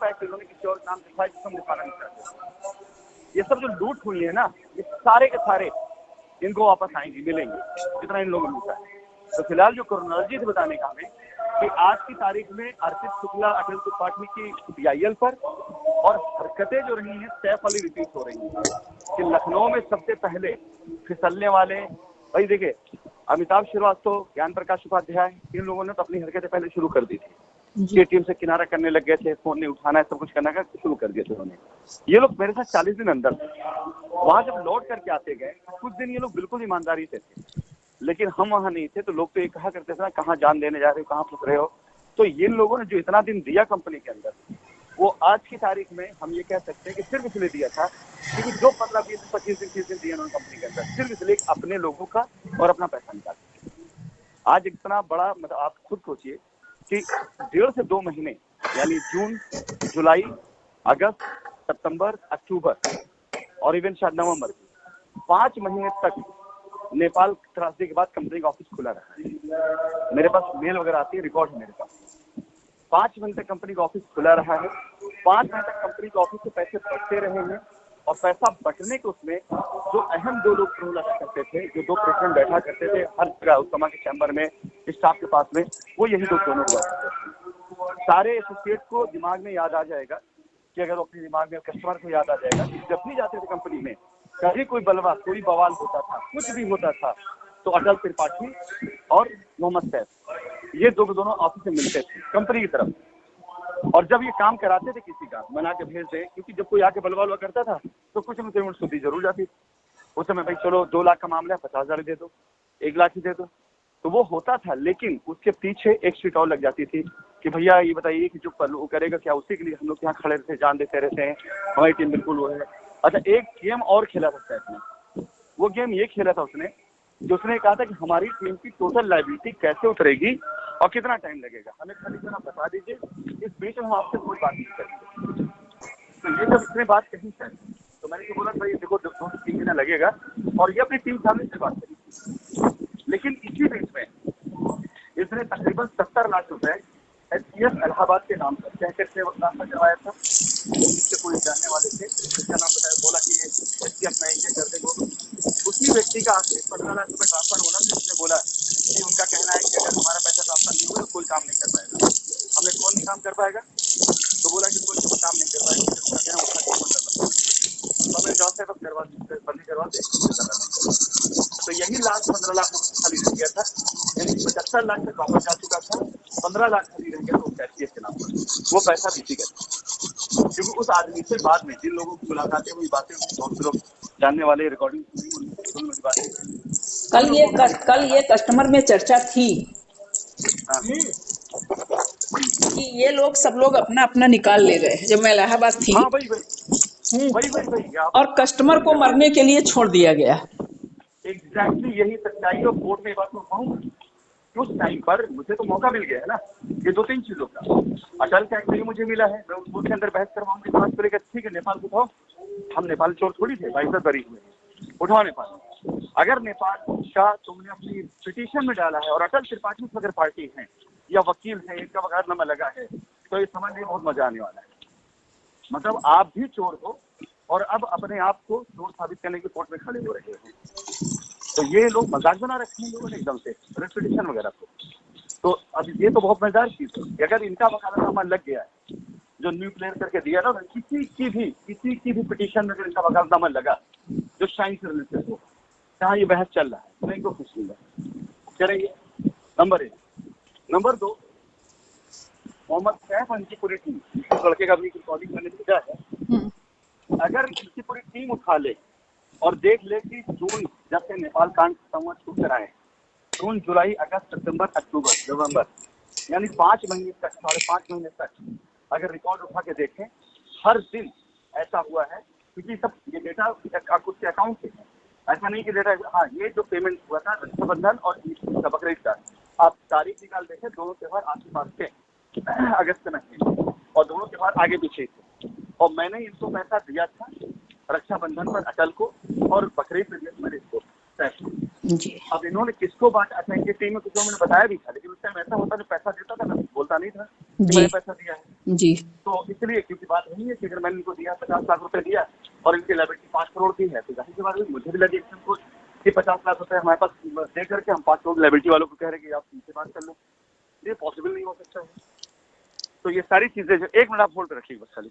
Fact इन्होंने किसी और नाम दिखाया जिसको हम दिखाना नहीं चाहते। ये सब जो लूट हुई है ना, ये सारे के सारे इनको वापस आएंगे, मिलेंगे जितना इन लोगों को मिलता है। तो फिलहाल जो क्रोनोलॉजी बताने का हमें कि आज की तारीख में अर्पित शुक्ला अटल त्रिपाठी की PIL पर और हरकतें जो रही हैं सैफ वाली रिपीट हो रही हैं कि लखनऊ में सबसे पहले फिसलने वाले, भाई देखिए अमिताभ श्रीवास्तव, ज्ञान प्रकाश उपाध्याय, इन लोगों ने तो अपनी हरकतें पहले शुरू कर दी थी। टीम से किनारा करने लग गए थे, फोन नहीं उठाना है, सब कुछ करना का शुरू कर दिए थे उन्होंने। ये लोग मेरे साथ 40 दिन अंदर थे। वहां जब लौट करके आते गए कुछ दिन ये लोग बिल्कुल ईमानदारी से थे, लेकिन हम वहां नहीं थे। तो लोग तो ये कहा करते थे ना, कहाँ जान देने जा रहे हो, कहाँ फंस रहे हो। तो ये लोगों ने जो इतना दिन दिया कंपनी के अंदर, वो आज की तारीख में हम ये कह सकते हैं कि सिर्फ इसलिए दिया था क्योंकि जो 15, 20, 25 दिन 30 दिन दिया उन्होंने कंपनी के अंदर, सिर्फ इसलिए अपने लोगों का और अपना पैसा निकाल। आज इतना बड़ा, मतलब आप खुद सोचिए कि 1.5 से 2 महीने यानी जून, जुलाई, अगस्त, सितंबर, अक्टूबर और इवन शायद नवंबर, 5 महीने तक नेपाल त्रासदी के बाद कंपनी का ऑफिस खुला रहा है। मेरे पास मेल वगैरह आती है, रिकॉर्ड है मेरे पास। 5 महीने तक कंपनी का ऑफिस खुला रहा है। 5 महीने तक कंपनी के ऑफिस से पैसे बटते रहे हैं और पैसा बटने के उसमें जो अहम 2 लोग रोल अदा करते थे, जो 2 प्रेसिडेंट बैठा करते थे हर जगह उस समय के चैम्बर में, स्टाफ के पास में, वो यही लोग दोनों हुआ करते थे। सारे एसोसिएट को दिमाग में याद आ जाएगा कि अगर अपने दिमाग में कस्टमर को याद आ जाएगा कि जब भी जाते थे कंपनी में, कभी कोई बलवा, कोई बवाल होता था, कुछ भी होता था, तो अटल त्रिपाठी और मोहम्मद सैफ ये दोनों ऑफिस से मिलते थे कंपनी की तरफ। और जब ये काम कराते थे किसी का, बना के भेज दे, क्योंकि जब कोई आके बलवा करता था तो कुछ न पेमेंट सुधी जरूर जाती थी। उस समय भाई चलो 2 लाख का मामला है, 50,000 दे दो, 1 लाख ही दे दो, तो वो होता था। लेकिन उसके पीछे एक सीट और लग जाती थी कि भैया ये बताइए कि जो वो करेगा क्या, उसी के लिए हम लोग यहाँ खड़े रहते, जान देते रहते हैं, हमारी टीम बिल्कुल वो है। अच्छा, एक गेम और खेला था उसने। वो गेम ये खेला था उसने, जो उसने कहा था कि हमारी टीम की टोटल लायबिलिटी कैसे उतरेगी और कितना टाइम लगेगा, हमें खाली जरा बता दीजिए, इस बीच में हम आपसे कोई बात नहीं करेंगे। तो ये जब इसने बात कही सर, तो मैंने बोला भाई देखो 2-3 महीना लगेगा, और ये अपनी टीम सामने से बात करी। लेकिन इसी बीच में इसने तकरीबन 70 लाख रुपए SPF इलाहाबाद के नाम पर कह करके नाम पर करवाया था। जिससे कोई जानने वाले थे, जिसका नाम बताया, बोला कि ये SPF नहीं के कर देंगे। उसी व्यक्ति का 15 लाख रुपए ट्रांसफर होना, जिसने बोला कि उनका कहना है कि अगर हमारा पैसा ट्रांसफर नहीं हुआ तो कोई काम नहीं कर पाएगा। हमने कौन नहीं काम कर पाएगा, तो बोला कि कोई काम नहीं कर पाएगा, उनका कहना उठा के फोन करना, तो हमें जॉब से बंदी करवा दे। तो यही लाख 15 लाख रुपए खाली रह गया था, यानी 75 लाख तक वापस जा चुका था, 15 लाख खाली रह गया था SPF के नाम पर। वो पैसा बीती गया, क्योंकि उस आदमी से बाद में जिन लोगों की मुलाकातें हुई, बातें हुई, बहुत से लोग जानने वाले रिकॉर्डिंग सुनी बातें। कल ये कस्टमर में चर्चा थी कि ये लोग सब लोग अपना अपना निकाल ले गए जब मैं इलाहाबाद थी। हाँ वही और कस्टमर को मरने के लिए छोड़ दिया गया। एग्जैक्टली यही सच्चाई है। कोर्ट में बात को कहूँ, उस टाइम पर मुझे तो मौका मिल गया है ना, ये 2-3 चीजों का। अटल का एक्ट मुझे मिला है, मैं उस के अंदर बहस करवाऊंगी, बात करेगा, ठीक है नेपाल को उठाओ, हम नेपाल चोर थोड़ी थे, 22 बरी हुए, उठाओ नेपाल। अगर नेपाल का तुमने अपनी पिटीशन में डाला है और अटल त्रिपाठी अगर पार्टी है या वकील है, इनका वकालतनामा लगा है, तो ये समझ में बहुत मजा आने वाला है। मतलब आप भी चोर हो और अब अपने आप को चोर साबित करने की कोर्ट में खड़े हो रहे हो। तो ये लोग मजाक बना रखे हैं लोगों ने एकदम से पिटीशन वगैरह को। तो अब ये तो बहुत मजेदार चीज है, अगर इनका वकालतनामा लग गया है, जो न्यूक्लियर करके दिया ना, किसी की भी पिटीशन में अगर इनका वकालतनामा लगा जो साइंस से रिलेटेड हो, जहाँ ये बहस चल रहा है, तो इनको खुश मिला करेंगे। नंबर 1। नंबर 2, मोहम्मद सैफ और इनकी पूरी टीम, इस लड़के का भी रिकॉर्डिंग मैंने भेजा है, अगर इनकी पूरी टीम उठा ले और देख ले कि जून जब से नेपाल कांड खत्म हुआ छूट कर आए, जून, जुलाई, अगस्त, सितंबर, अक्टूबर, नवंबर, यानी 5 महीने तक, 5.5 महीने तक अगर रिकॉर्ड उठा के देखें, हर दिन ऐसा हुआ है। क्योंकि सब ये डेटा कुछ अकाउंट से है, ऐसा नहीं कि डेटा, हाँ ये जो पेमेंट हुआ था रक्षाबंधन और बकरीद का, आप तारीख निकाल देखें, दोनों त्योहार आस पास थे अगस्त में, और दोनों त्योहार आगे पीछे थे, और मैंने इनको पैसा दिया था रक्षाबंधन पर अटल को और बकरीद पे दिया मैंने इसको जी। अब इन्होंने किसको बांटा, अच्छा इनकी टीम में कुछ लोगों ने बताया भी था, लेकिन उस टाइम ऐसा होता जो पैसा देता था ना, बोलता नहीं था। जी मैंने पैसा दिया है। जी तो इसलिए क्योंकि बात नहीं है कि अगर मैंने इनको दिया 50 लाख रुपए दिया और इनकी लायबिलिटी 5 करोड़ की है, तो जाहिर सी बात है मुझे भी लगी कुछ कि 50 लाख रुपए हमारे पास दे करके हम 5 करोड़ लायबिलिटी वालों को कह रहे हैं कि आप इनसे बात कर लो। ये पॉसिबल नहीं हो सकता है। तो ये सारी चीजें जो, एक मिनट आप होल्ड पे रखिए बस खाली।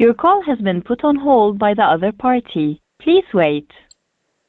Your call has been put on hold by the other party. Please wait.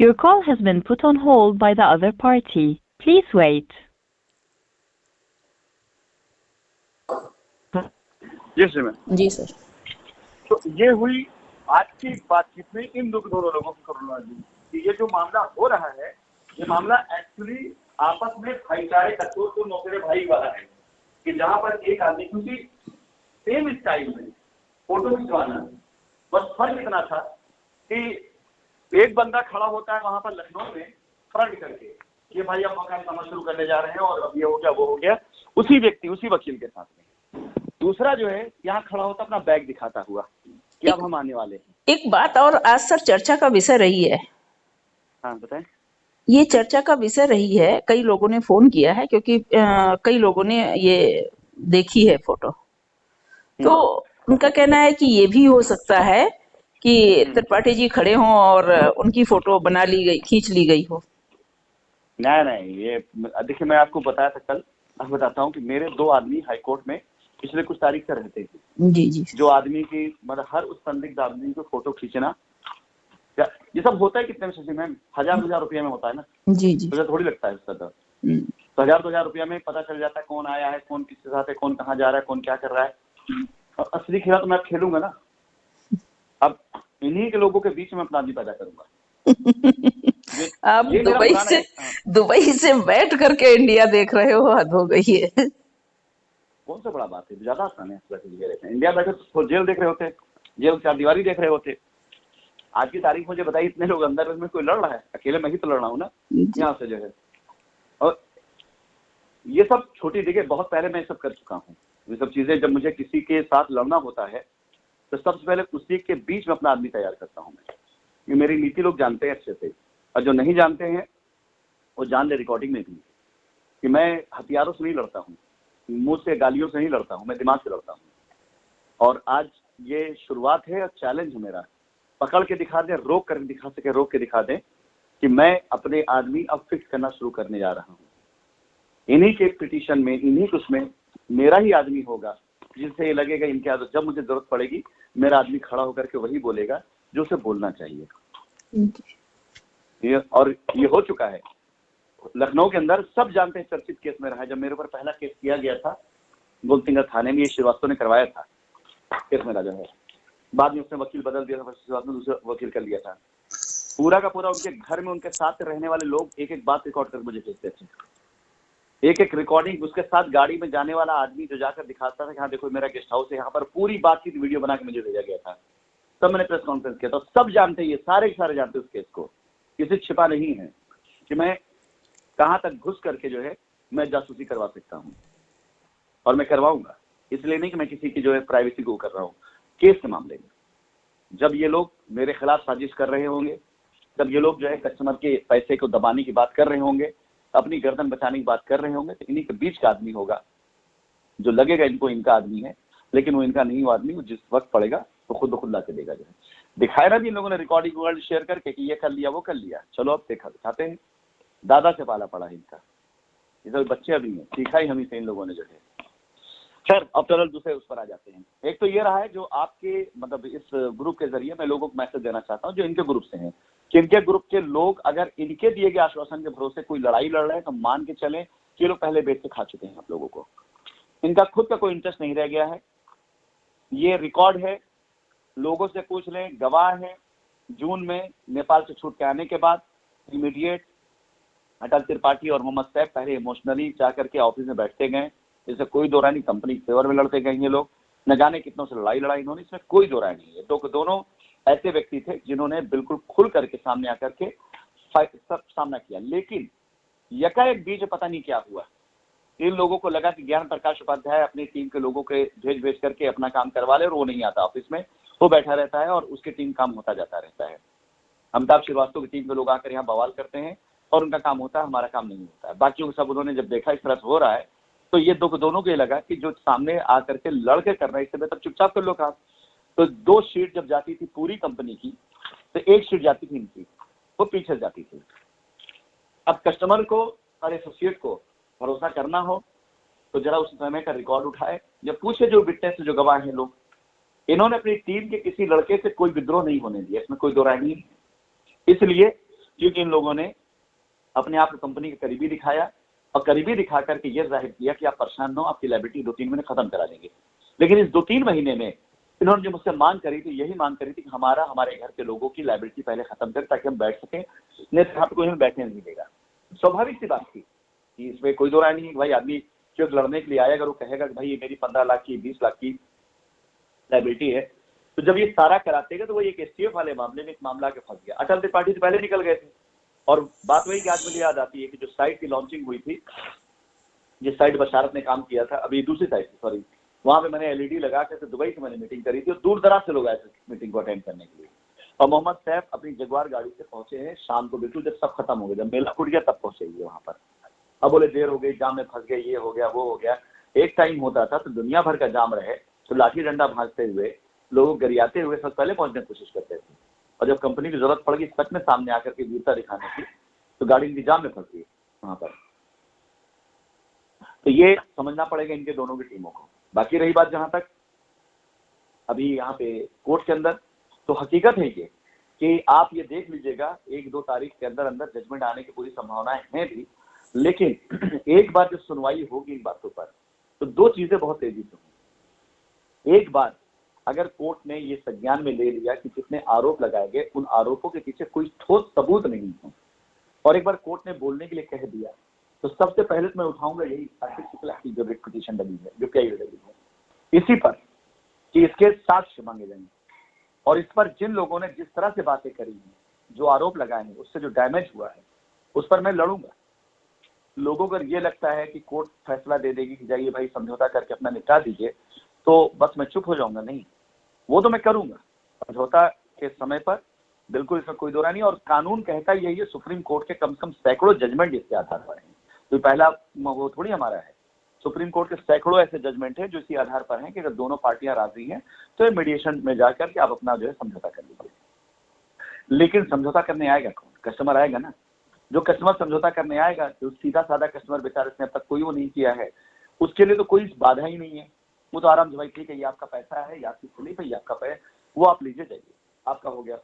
Your call has been put on hold by the other party. Please wait. जी सर मैम। जी सर। तो ये हुई आज की बातचीत में इन दोनों लोगों की क्रोनोलॉजी कि ये जो मामला हो रहा है, ये मामला एक्चुअली आपस में भाईचारे कसूर तो नौकरे भाई वाला है कि जहां पर एक आदमी, क्योंकि सेम स्टाइल में फोटो खिंचवाना, बस फर्क इतना था कि एक बंदा खड़ा होता है वहां पर लखनऊ में फ्रंट करके, ये भाई अब मकान काम शुरू करने जा रहे हैं और अब ये हो गया वो हो गया, उसी व्यक्ति उसी वकील के साथ में। दूसरा जो है यहाँ खड़ा होता अपना बैग दिखाता हुआ कि अब हम आने वाले हैं। एक बात और आज सर चर्चा का विषय रही है। हाँ बताएं। ये चर्चा का विषय रही है, कई लोगों ने फोन किया है क्योंकि कई लोगों ने ये देखी है फोटो, तो उनका कहना है कि ये भी हो सकता है कि त्रिपाठी जी खड़े हों और उनकी फोटो बना ली गई, खींच ली गई हो। नहीं, ये देखिए मैं आपको बताया था कल, अब बताता हूँ कि मेरे 2 आदमी हाईकोर्ट में पिछले कुछ तारीख से रहते थे। जी जी। जो आदमी की मतलब हर उस संदिग्ध आदमी को फोटो खींचना, ये सब होता है कितने में शशि मैम? 1000 रुपया में होता है ना। जी जी। तो थोड़ी लगता है उसका तो 1000 रुपया में पता चल जाता है कौन आया है, कौन किसके साथ है, कौन कहाँ जा रहा है, कौन क्या कर रहा है। और असली खेला तो मैं खेलूंगा ना। अब इन्हीं के लोगों के बीच में अपना आदमी पैदा करूंगा। आप दुबई से बैठ करके इंडिया देख रहे हो, हद हो गई है। कौन सा बड़ा बात है, ज्यादा आसान है। इंडिया बैठे तो जेल देख रहे होते, जेल 4 दीवारी देख रहे होते। आज की तारीख मुझे बताइए, इतने लोग अंदर में कोई लड़ रहा है? अकेले मैं ही तो लड़ रहा हूँ ना यहाँ से जो है। और ये सब छोटी जगह बहुत पहले मैं सब कर चुका हूँ। ये सब चीजें जब मुझे किसी के साथ लड़ना होता है तो सबसे पहले उसी के बीच में अपना आदमी तैयार करता हूँ मैं। ये मेरी नीति लोग जानते हैं अच्छे से, और जो नहीं जानते हैं वो जान ले रिकॉर्डिंग में भी कि मैं हथियारों से नहीं लड़ता हूँ, मुंह से गालियों से नहीं लड़ता हूँ, मैं दिमाग से लड़ता हूँ। और आज ये शुरुआत है और चैलेंज है मेरा, पकड़ के दिखा दे, रोक कर दिखा सके, रोक के दिखा दे कि मैं अपने आदमी अब फिक्स करना शुरू करने जा रहा हूँ। इन्हीं के पिटीशन में, इन्हीं कुछ में मेरा ही आदमी होगा जिससे ये लगेगा इनके आदत, जब मुझे जरूरत पड़ेगी मेरा आदमी खड़ा होकर के वही बोलेगा जो उसे बोलना चाहिए। ये हो चुका है लखनऊ के अंदर, सब जानते हैं, चर्चित केस में रहा है। जब मेरे ऊपर पहला केस किया गया था गोलसिंगर थाने में, ये श्रीवास्तव ने करवाया था केस मेरा जो है, बाद में उसने वकील बदल दिया था, श्रीवास्तव ने दूसरा वकील कर लिया था। पूरा का पूरा उनके घर में उनके साथ रहने वाले लोग एक एक बात रिकॉर्ड कर मुझे भेजते थे, एक एक रिकॉर्डिंग। उसके साथ गाड़ी में जाने वाला आदमी जो जाकर दिखाता था कि हाँ देखो मेरा गेस्ट हाउस है यहाँ पर, पूरी बातचीत वीडियो बना के मुझे भेजा गया था। तब मैंने प्रेस कॉन्फ्रेंस किया था। सब जानते हैं, ये सारे के सारे जानते हैं उस केस को, किसी छिपा नहीं है कि मैं कहाँ तक घुस करके जो है मैं जासूसी करवा सकता हूँ, और मैं करवाऊंगा। इसलिए नहीं कि मैं किसी की जो है प्राइवेसी को कर रहा हूँ। केस के मामले में जब ये लोग मेरे खिलाफ साजिश कर रहे होंगे, जब ये लोग जो है कस्टमर के पैसे को दबाने की बात कर रहे होंगे, अपनी गर्दन बचाने की बात कर रहे होंगे, तो इन्हीं के बीच का आदमी होगा जो लगेगा इनको इनका आदमी है, लेकिन वो इनका नहीं, वो आदमी वो जिस वक्त पड़ेगा तो खुद ब खुद ला के देगा। जो है दिखाया ना भी इन लोगों ने रिकॉर्डिंग वर्ल्ड शेयर करके कि ये कर लिया वो कर लिया, चलो अब देखा दिखाते हैं। दादा से पाला पड़ा है इनका, ये सब बच्चे अभी हैं, सीखा ही हम से इन लोगों ने जो है। खैर अब चलो दूसरे उस पर आ जाते हैं। एक तो ये रहा है जो आपके मतलब इस ग्रुप के जरिए मैं लोगों को मैसेज देना चाहता हूँ जो इनके ग्रुप से हैं, कि इनके ग्रुप के लोग अगर इनके दिए गए आश्वासन के भरोसे कोई लड़ाई लड़ रहे हैं तो मान के चलें कि लोग पहले बेच के खा चुके हैं आप लोगों को। इनका खुद का कोई इंटरेस्ट नहीं रह गया है। ये रिकॉर्ड है, लोगों से पूछ लें, गवाह है। जून में नेपाल से छूट के आने के बाद इमीडिएट अटल त्रिपाठी और मोहम्मद सैफ पहले इमोशनली जाकर के ऑफिस में बैठते गए, इससे कोई दो राय नहीं। कंपनी के फेवर में लड़ते गए ये लोग, न जाने कितनों से लड़ाई लड़ाई इन्होंने, इसमें कोई दो राय नहीं है। तो दोनों ऐसे व्यक्ति थे जिन्होंने बिल्कुल खुल करके सामने आकर के सब सामना किया। लेकिन यकाएक बीच पता नहीं क्या हुआ, इन लोगों को लगा कि ज्ञान प्रकाश उपाध्याय अपनी टीम के लोगों के भेज करके अपना काम करवा ले और वो नहीं आता ऑफिस में, वो बैठा रहता है और उसकी टीम काम होता जाता रहता है। अमिताभ श्रीवास्तव की टीम के लोग आकर यहाँ बवाल करते हैं और उनका काम होता है, हमारा काम नहीं होता है। बाकियों को सब उन्होंने जब देखा इस तरह से हो रहा है तो ये दोनों को ये लगा कि जो सामने आकर के लड़के कर रहे हैं इससे बेहतर चुपचाप कर लो काम। तो 2 शीट जब जाती थी पूरी कंपनी की तो 1 शीट जाती थी इनकी, वो पीछे जाती थी। अब कस्टमर को और एसोसिएट को भरोसा करना हो तो जरा उस समय का रिकॉर्ड उठाए, जब पूछे जो विटनेस जो गवाह हैं लोग, इन्होंने अपनी टीम के किसी लड़के से कोई विद्रोह नहीं होने दिया, इसमें कोई दो राय नहीं है। इसलिए क्योंकि इन लोगों ने अपने आप को कंपनी के करीबी दिखाया और करीबी दिखा करके ये जाहिर किया कि आप परेशान न हो, आपकी लायबिलिटी 2-3 महीने खत्म करा देंगे। लेकिन इस 2-3 महीने में इन्होंने जो मुझसे मांग करी थी, यही मांग करी थी कि हमारे घर के लोगों की लायबिलिटी पहले खत्म करें ताकि हम बैठ सकें, नहीं तो यहाँ पे कोई हमें बैठने नहीं देगा। स्वाभाविक सी बात थी कि इसमें कोई दो राय नहीं है। भाई आदमी जो लड़ने के लिए आया अगर वो कहेगा कि भाई ये मेरी 15 लाख की 20 लाख की लायबिलिटी है, तो जब ये सारा करातेगा तो वो एक एसटीएफ वाले मामले में एक मामला के फंस गया। अटल त्रिपाठी से पहले निकल गए थे। और बात वही कि आज मुझे याद आती है कि जो साइट की लॉन्चिंग हुई थी, जिस साइट बशारत ने काम किया था, अभी दूसरी साइट थी सॉरी, वहां पे मैंने एलईडी लगा कर दुबई से मैंने मीटिंग करी थी और दूर दराज से लोग आए थे मीटिंग को अटेंड करने के लिए। और मोहम्मद सैफ अपनी जगुआर गाड़ी से पहुंचे हैं शाम को, बिल्कुल जब सब खत्म हो गया, जब मेला फूट गया तब पहुंचे ये वहां पर। अब बोले देर हो गई, जाम में फंस गए, ये हो गया वो हो गया। एक टाइम होता था तो दुनिया भर का जाम रहे तो लाठी डंडा भाजते हुए लोग गरियाते हुए सबसे पहले पहुंचने की कोशिश करते थे। और जब कंपनी की जरूरत पड़ गई सच में सामने आकर के वीरता दिखाने की, तो गाड़ी इनकी जाम में फंस गई वहां पर। तो ये समझना पड़ेगा इनके दोनों की टीमों को। बाकी रही बात जहां तक अभी यहाँ पे कोर्ट के अंदर, तो हकीकत है ये कि आप ये देख लीजिएगा 1-2 तारीख के अंदर अंदर जजमेंट आने की पूरी संभावनाएं हैं भी। लेकिन एक बार जब सुनवाई होगी इन बातों पर तो 2 चीजें बहुत तेजी से होंगी। एक बार अगर कोर्ट ने ये संज्ञान में ले लिया कि जितने आरोप लगाए गए उन आरोपों के पीछे कोई ठोस सबूत नहीं है, और एक बार कोर्ट ने बोलने के लिए कह दिया, तो सबसे पहले तो मैं उठाऊंगा यही आर्थिक शुक्ला की जो रिट पिटीशन डली है, जो क्या डली है, इसी पर कि इसके साक्ष्य मांगे जाएंगे और इस पर जिन लोगों ने जिस तरह से बातें करी हैं, जो आरोप लगाए हैं, उससे जो डैमेज हुआ है, उस पर मैं लड़ूंगा। लोगों को अगर ये लगता है कि कोर्ट फैसला दे देगी कि जाइए भाई समझौता करके अपना निपटा दीजिए, तो बस मैं चुप हो जाऊंगा, नहीं, वो तो मैं करूंगा समझौता के समय पर, बिल्कुल इसमें कोई दो राय नहीं। और कानून कहता यही है, सुप्रीम कोर्ट के कम से कम सैकड़ों जजमेंट इसके आधार पर हैं, तो पहला वो थोड़ी हमारा है। सुप्रीम कोर्ट के सैकड़ों ऐसे जजमेंट हैं जो इसी आधार पर हैं कि अगर दोनों पार्टियां राजी हैं तो ये मीडिएशन में जाकर के आप अपना जो है समझौता कर लीजिए। लेकिन समझौता करने आएगा कौन? कस्टमर आएगा ना। जो कस्टमर समझौता करने आएगा, जो सीधा साधा कस्टमर बेचारे ने अब तक कोई वो नहीं किया है, उसके लिए तो कोई बाधा ही नहीं है। वो तो आराम से भाई ठीक है, ये आपका पैसा है, ये आपकी स्लिप है, ये आपका पैसा, वो आप लीजिए जाइए, आपका हो गया।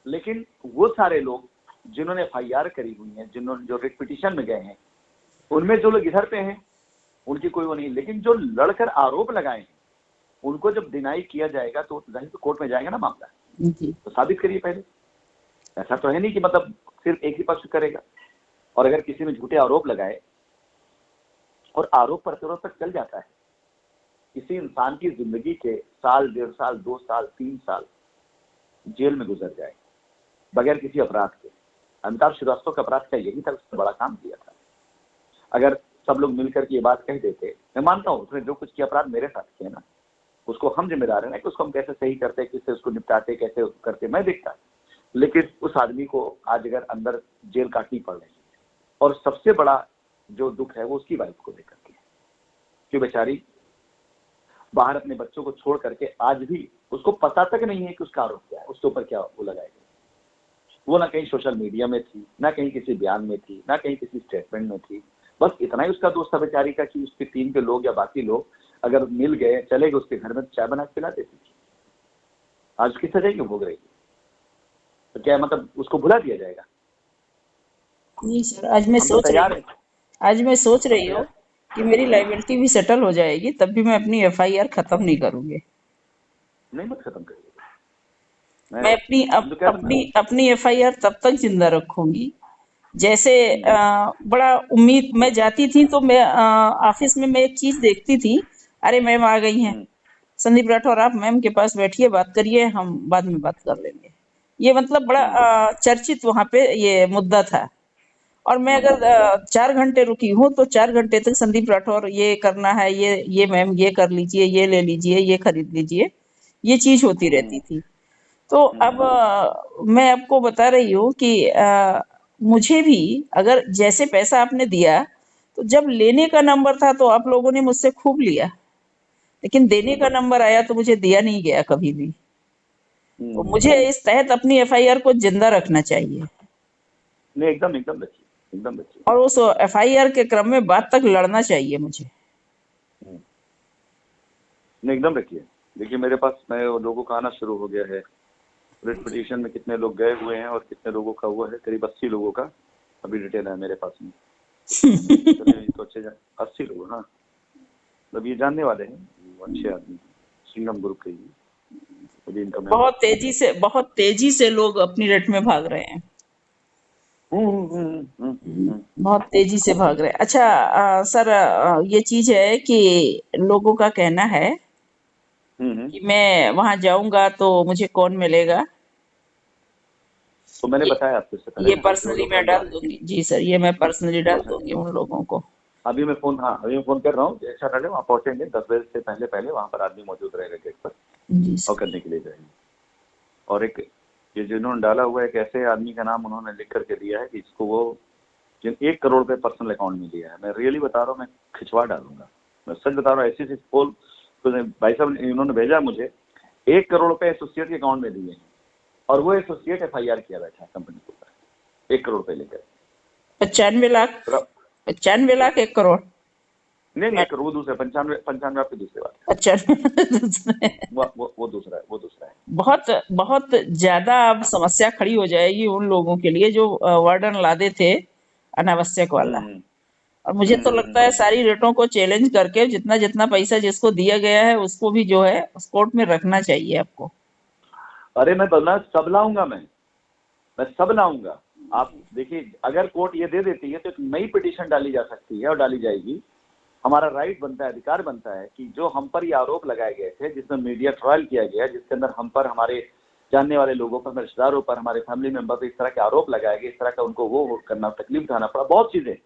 लेकिन वो सारे लोग जिन्होंने FIR करी हुई है, जिन्होंने जो रिट पिटीशन में गए हैं, उनमें जो लोग इधर पे हैं उनकी कोई वो नहीं। लेकिन जो लड़कर आरोप लगाए हैं उनको जब डिनाई किया जाएगा तो जाहिर तो कोर्ट में जाएगा ना मामला, तो साबित करिए पहले। ऐसा तो है नहीं कि मतलब सिर्फ एक ही पक्ष करेगा। और अगर किसी ने झूठे आरोप लगाए और आरोप प्रत्यारोप तक चल जाता है, किसी इंसान की जिंदगी के साल, 1.5 साल, 2 साल, 3 साल जेल में गुजर जाए बगैर किसी अपराध के। अमिताभ श्रीवास्तव का अपराध का यही था, उसने बड़ा काम किया था। अगर सब लोग मिलकर के ये बात कह देते, मैं मानता हूँ उसने जो कुछ किया अपराध मेरे साथ किया ना, उसको हम जिम्मेदार है ना कि उसको हम कैसे सही करते, किससे उसको निपटाते, कैसे करते, मैं देखता। लेकिन उस आदमी को आज अगर अंदर जेल काटनी पड़ रही है, और सबसे बड़ा जो दुख है वो उसकी वाइफ को लेकर के, कि बेचारी बाहर अपने बच्चों को छोड़ करके आज भी उसको पता तक नहीं है कि उसका आरोप क्या है, उसके ऊपर क्या वो लगाएगा। वो ना कहीं सोशल मीडिया में थी, ना कहीं किसी बयान में थी, ना कहीं किसी स्टेटमेंट में थी। बस इतना ही उसका दोस्त था बेचारी का कि उसकी टीम के लोग या बाकी लोग अगर मिल गए, चले गए उसके घर में, चाय बना के पिला देती थी। आज उसकी सजा क्यों भोग रही है? तो क्या मतलब उसको भुला दिया जाएगा? नहीं सर, आज मैं सोच रही हूँ कि मेरी लायबिलिटी भी सेटल हो जाएगी, तब भी मैं अपनी FIR खत्म नहीं करूंगी। नहीं, मत खत्म करिए। मैं अपनी FIR तब तक जिंदा रखूंगी जैसे बड़ा उम्मीद। मैं जाती थी तो मैं ऑफिस में मैं एक चीज देखती थी, अरे मैम आ गई हैं, संदीप राठौर आप मैम के पास बैठिए, बात करिए, हम बाद में बात कर लेंगे। ये मतलब बड़ा चर्चित वहां पे ये मुद्दा था। और मैं अगर 4 घंटे रुकी हूँ तो 4 घंटे तक संदीप राठौर ये करना है, ये मैम ये कर लीजिए, ये ले लीजिए, ये खरीद लीजिए, ये चीज होती रहती थी। तो अब मैं आपको बता रही हूँ कि मुझे भी अगर जैसे पैसा आपने दिया, तो जब लेने का नंबर था तो आप लोगों ने मुझसे खूब लिया, लेकिन देने का नंबर आया तो मुझे दिया नहीं गया कभी भी। तो मुझे इस तहत अपनी एफआईआर को जिंदा रखना चाहिए नहीं, एकदम एकदम रखिए, एकदम रखिए। और उस एफआईआर के क्रम में बात तक लड़ना चाहिए मुझे। नहीं, एकदम रखिए। देखिए मेरे पास मैं लोगों का आना शुरू हो गया है। रिट पिटीशन में कितने लोग गए हुए हैं और कितने लोगों का हुआ है, करीब 80 लोगों का अभी डिटेल है मेरे पास में। चलिए तो अच्छे 80 लोग, हाँ, मतलब ये जानने वाले हैं, अच्छे आदमी, सिंगम ग्रुप के ही अभी इनका मैं बहुत तेजी से लोग अपनी रट में भाग रहे हैं। बहुत तेजी से भाग रहे हैं। अच्छा सर, ये चीज है कि लोगों का कहना है कि मैं वहां जाऊंगा तो मुझे कौन मिलेगा। तो मैंने ये बताया आपको इससे पहले ये ना, जो पर्सनली लोग मैं डाल दूंगी जी सर, ये मैं पर्सनली डाल पर्सन दूंगी उन लोगों को। अभी मैं फोन, हाँ अभी मैं फोन कर रहा हूँ, जैसा रहे वहाँ पहुंचेंगे 10 बजे से पहले पहले वहाँ पर आदमी मौजूद रहेगा गेट पर जी और सर। करने के लिए जाएंगे। और एक ये जिन्होंने डाला हुआ है, एक ऐसे आदमी का नाम उन्होंने लिख करके दिया है कि इसको वो जिन 1 करोड़ रुपए पर्सनल अकाउंट में लिया है। मैं रियली बता रहा हूँ, मैं खिंचवा डालूंगा, मैं सच बता रहा हूँ। ऐसी पोल तो भाई साहब इन्होंने भेजा मुझे, 1 करोड़ रुपए एसोसिएट के अकाउंट में दिए हैं और वो एसोसिएट एफआईआर किया बैठा है कंपनी के ऊपर 1 करोड़ रुपए लेकर। 95 लाख, 95 लाख 1 करोड़? नहीं नहीं, 1 करोड़ वो दूसरा, 95 आपकी दूसरी बात है। 95। वो दूसरा है, वो दूसरा है। बहुत बहुत ज्यादा अब समस्या खड़ी हो जाएगी उन लोगों के लिए जो वार्डन लादे थे अनावश्यक वाला। और मुझे तो लगता है सारी रेटों को चैलेंज करके जितना जितना पैसा जिसको दिया गया है उसको भी जो है कोर्ट में रखना चाहिए आपको। अरे मैं सब लाऊंगा, मैं सब लाऊंगा। आप देखिए, अगर कोर्ट ये दे देती है तो एक नई पिटीशन डाली जा सकती है और डाली जाएगी। हमारा राइट बनता है, अधिकार बनता है कि जो हम पर ये आरोप लगाए गए थे, जिसमें मीडिया ट्रायल किया गया, जिसके अंदर हम पर, हमारे जानने वाले लोगों पर, रिश्तेदारों पर, हमारे फैमिली मेंबर पर इस तरह के आरोप लगाए गए, इस तरह का उनको वो करना, तकलीफ उठाना पड़ा, बहुत चीजें,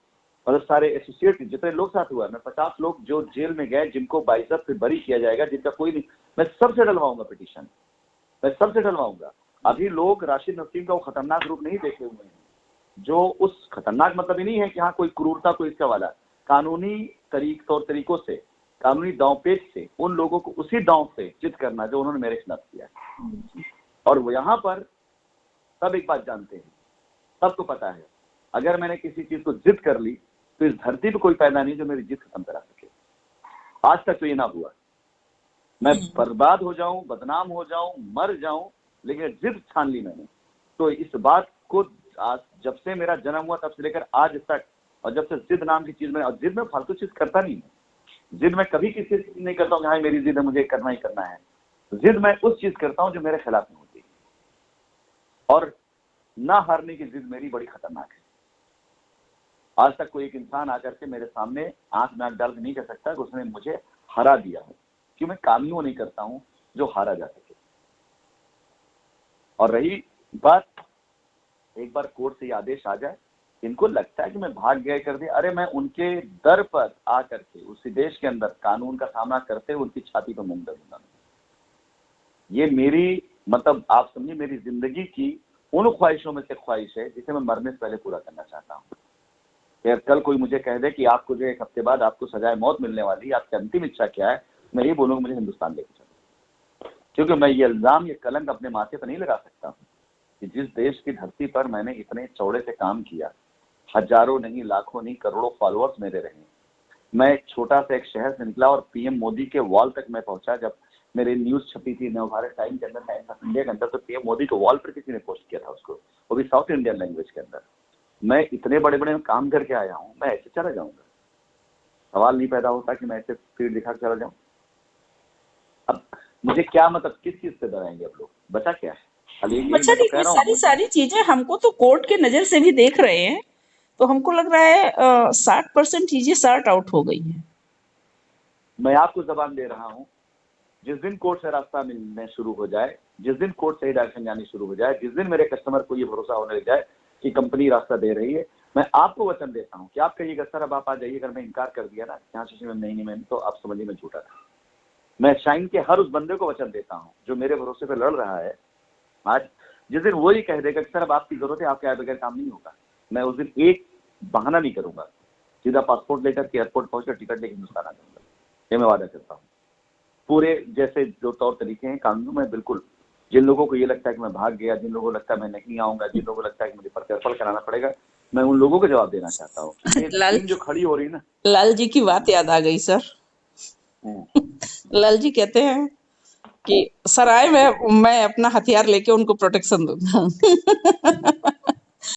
मतलब सारे एसोसिएट जितने लोग साथ हुआ, मैं 50 लोग जो जेल में गए, जिनको बाइज्जत से बरी किया जाएगा, जिनका कोई नहीं, मैं सबसे डलवाऊंगा पिटीशन, मैं सबसे डलवाऊंगा। अभी लोग राशिद नसीम का वो खतरनाक रूप नहीं देखे हुए हैं, जो उस खतरनाक मतलब ही नहीं है कि हाँ कोई क्रूरता, कोई इसका वाला, कानूनी तौर तरीकों से, कानूनी दांवपेच से उन लोगों को उसी दांव से चित करना जो उन्होंने मेरे खिलाफ किया है। और वो यहाँ पर सब एक बात जानते हैं, सबको पता है, अगर मैंने किसी चीज को जिद कर ली तो इस धरती पे कोई पैदा नहीं जो मेरी जिद खत्म करा सके। आज तक तो ये ना हुआ, मैं बर्बाद हो जाऊं, बदनाम हो जाऊं, मर जाऊं, लेकिन जिद ठान ली मैंने। तो इस बात को आज जब से मेरा जन्म हुआ तब से लेकर आज तक, और जब से जिद नाम की चीज में, और जिद में फालतू चीज करता नहीं, जिद मैं कभी किसी चीज नहीं करता हूँ हाँ मेरी जिद है मुझे करना ही करना है। जिद मैं उस चीज करता हूँ जो मेरे खिलाफ में होती है, और ना हारने की जिद मेरी बड़ी खतरनाक है। आज तक कोई एक इंसान आकर के मेरे सामने आंख में आंख डाल के नहीं कह सकता कि उसने मुझे हरा दिया है, क्यों मैं काम ही वो नहीं करता हूं जो हारा जा सके। और रही बात, एक बार कोर्ट से ये आदेश आ जाए, इनको लगता है कि मैं भाग गया कर दिया, अरे मैं उनके दर पर आकर के उसी देश के अंदर कानून का सामना करते हुए उनकी छाती पर मुंह दूंगा। ये मेरी, मतलब आप समझिए, मेरी जिंदगी की उन ख्वाहिशों में से ख्वाहिश है जिसे मैं मरने से पहले पूरा करना चाहता हूँ। यार कल कोई मुझे कह दे कि आपको जो 1 हफ्ते बाद आपको सजाए मौत मिलने वाली है, आपकी अंतिम इच्छा क्या है, मैं ये बोलूंगा मुझे हिंदुस्तान लेके चलो, क्योंकि मैं ये इल्जाम, ये कलंक अपने माथे पर नहीं लगा सकता हूँ कि जिस देश की धरती पर मैंने इतने चौड़े से काम किया, हजारों नहीं, लाखों नहीं, करोड़ों फॉलोअर्स मेरे रहे, मैं छोटा सा एक शहर से निकला और पीएम मोदी के वॉल तक मैं पहुंचा। जब मेरी न्यूज छपी थी नवभारत टाइम के अंदर, टाइम्स ऑफ इंडिया के अंदर, तो पीएम मोदी के वॉल पर किसी ने पोस्ट किया था उसको, वो भी साउथ इंडियन लैंग्वेज के अंदर। मैं इतने बड़े बड़े काम करके आया हूं, मैं ऐसे चला जाऊंगा? सवाल नहीं पैदा होता कि मैं ऐसे फील्ड दिखा चला जाऊं। अब मुझे क्या, मतलब किस चीज से डराएंगे अब लोग, बचा क्या है? अच्छा मैं तो ठीक कह है, रहा सारी हूँ, सारी चीजें हमको तो कोर्ट के नजर से भी देख रहे हैं, तो हमको लग रहा है 60% चीजें सॉर्ट आउट हो गई हैं। मैं आपको जबान दे रहा हूं, जिस दिन कोर्ट से रास्ता मिलने शुरू हो जाए, जिस दिन कोर्ट सही डायरेक्शन जानी शुरू हो जाए, जिस दिन मेरे कस्टमर को ये भरोसा होने लग जाए कि कंपनी रास्ता दे रही है, मैं आपको वचन देता हूं कि आप कहिएगा सर अब आप आ जाइए, अगर मैं इनकार कर दिया ना यहाँ से, नहीं मैं तो आप समझिए मैं झूठा था। मैं शाइन के हर उस बंदे को वचन देता हूँ जो मेरे भरोसे पे लड़ रहा है। आज जिस दिन वो ही कह देगा कि सर अब आपकी जरूरत है, आपके आए बगैर काम नहीं होगा, मैं उस दिन एक बहाना नहीं करूंगा, सीधा पासपोर्ट लेकर के एयरपोर्ट पहुंचकर टिकट लेकर हिंदुस्तान आ जाऊंगा। ये मैं वादा करता हूँ। पूरे जैसे जो तौर तरीके हैं कानून में, बिल्कुल जिन लोगों को ये लगता है कि मैं भाग गया, जिन लोगों को लगता है मैं नहीं आऊंगा, जिन लोगों को लगता है कि मुझे प्रत्यर्पण कराना पड़ेगा, मैं उन लोगों को जवाब देना चाहता हूँ। ये लाल टीम जो खड़ी हो रही है ना, लाल जी की बात याद आ गई सर। लाल जी कहते हैं कि सराय में मैं अपना हथियार लेके उनको प्रोटेक्शन दूंगा।